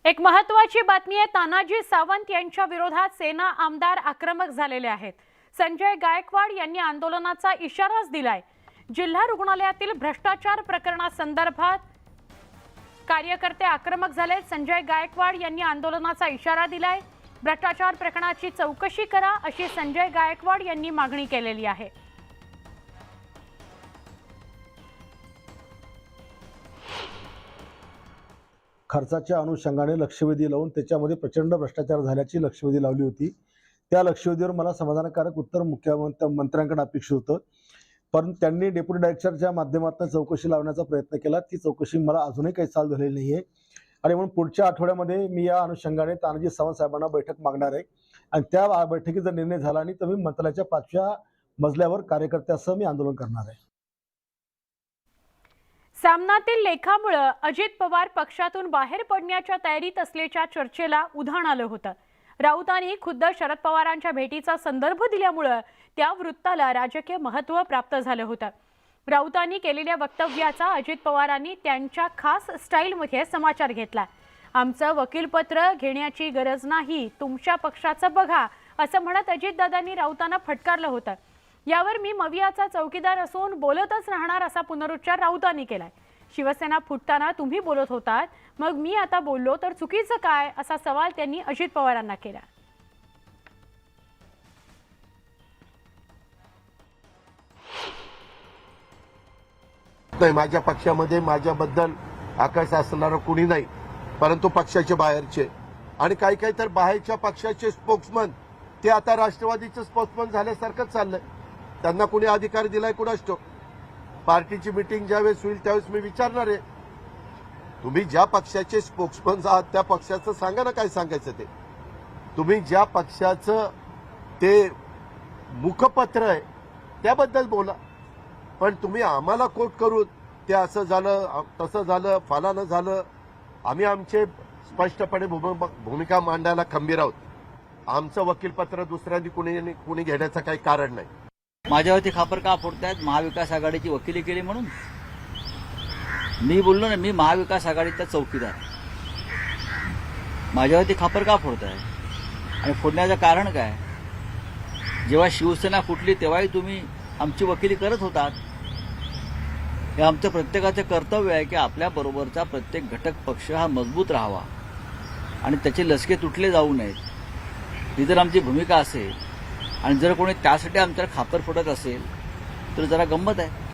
एक महत्त्वाची बातमी आहे। तानाजी सावंत यांच्या विरोधात सेना आमदार आक्रमक झालेले आहेत। संजय गायकवाड यांनी आंदोलनाचा इशाराच दिलाय। जिल्हा रुग्णालयातील भ्रष्टाचार प्रकरणासंदर्भात कार्यकर्ते आक्रमक झाले। संजय गायकवाड यांनी आंदोलनाचा इशारा दिलाय। भ्रष्टाचार प्रकरणाची चौकशी करा अशी संजय गायकवाड यांनी मागणी केलेली आहे। खर्चाच्या अनुषंगाने लक्षवेधी लावून त्याच्यामध्ये प्रचंड भ्रष्टाचार झाल्याची लक्षवेधी लावली होती। त्या लक्षवेधीवर मला समाधानकारक उत्तर मुख्यमंत्र्यांकडे अपेक्षित होतं, पण त्यांनी डेप्युटी डायरेक्टरच्या माध्यमातून चौकशी लावण्याचा प्रयत्न केला। ती चौकशी मला अजूनही काही चालू झालेली नाहीये आणि म्हणून पुढच्या आठवड्यामध्ये मी या अनुषंगाने तानाजी सावंत साहेबांना बैठक मागणार आहे आणि त्या बैठकीचा निर्णय झाला आणि तर मी मंत्रालयाच्या 5व्या मजल्यावर कार्यकर्त्यासह मी आंदोलन करणार आहे। सामनातील लेखामुळे अजित पवार पक्षातून बाहेर पडण्याच्या तयारीत असल्याच्या चर्चेला उधाण आलं होतं। राऊतांनी खुद्द शरद पवारांच्या भेटीचा संदर्भ दिल्यामुळे त्या वृत्ताला राजकीय महत्त्व प्राप्त झालं होतं। राऊतांनी केलेल्या वक्तव्याचा अजित पवारांनी त्यांच्या खास स्टाईलमध्ये समाचार घेतला। आमचं वकीलपत्र घेण्याची गरज नाही, तुमच्या पक्षाचं बघा असं म्हणत अजितदादांनी राऊतांना फटकारलं होतं। यावर मी मवियाचा चौकीदार असून बोलतच राहणार असा पुनरुच्चार राऊतांनी केलाय। शिवसेना फुटताना तुम्ही बोलत होतात, मग मी आता बोललो तर चुकीचं काय असा सवाल त्यांनी अजित पवारांना केला। नाही, माझ्या पक्षामध्ये माझ्याबद्दल आकाश असणारं कुणी नाही, परंतु पक्षाचे बाहेरचे आणि काही काही तर बाहेरच्या पक्षाचे स्पोक्समन ते आता राष्ट्रवादीचे स्पोक्समन झाल्यासारखंच चाललंय। त्यांना कुणी अधिकार दिलाय कुणास ठाऊक। पार्टीची मीटिंग ज्यावेळेस होईल त्यावेळेस मी विचारणार आहे, तुम्ही ज्या पक्षाचे स्पोक्समन आहात त्या पक्षाचं सांगा ना काय सांगायचं ते। तुम्ही ज्या पक्षाचं ते मुखपत्र आहे त्याबद्दल बोला, पण तुम्ही आम्हाला कोट करून ते असं झालं तसं झालं फलानं झालं। आम्ही आमचे स्पष्टपणे भूमिका मांडायला खंबीर आहोत। आमचं वकीलपत्र दुसऱ्यांनी कुणी घेण्याचं काही कारण नाही। माझ्यावरती खापर का फोडतायत? महाविकास आघाडीची वकिली केली म्हणून मी बोललो ना, मी महाविकास आघाडीचा चौकीदार। माझ्यावरती खापर का फोडताय आणि फोडण्याचं कारण काय? जेव्हा शिवसेना फुटली तेव्हाही तुम्ही आमची वकिली करत होतात। हे आमचं प्रत्येकाचं कर्तव्य आहे की आपल्या बरोबरचा प्रत्येक घटक पक्ष हा मजबूत राहावा आणि त्याचे लसके तुटले जाऊ नयेत। ही जर आमची भूमिका असेल आणि जर कोणी त्यासाठी आमच्यावर खापर फोडत असेल तर जरा गंमत आहे।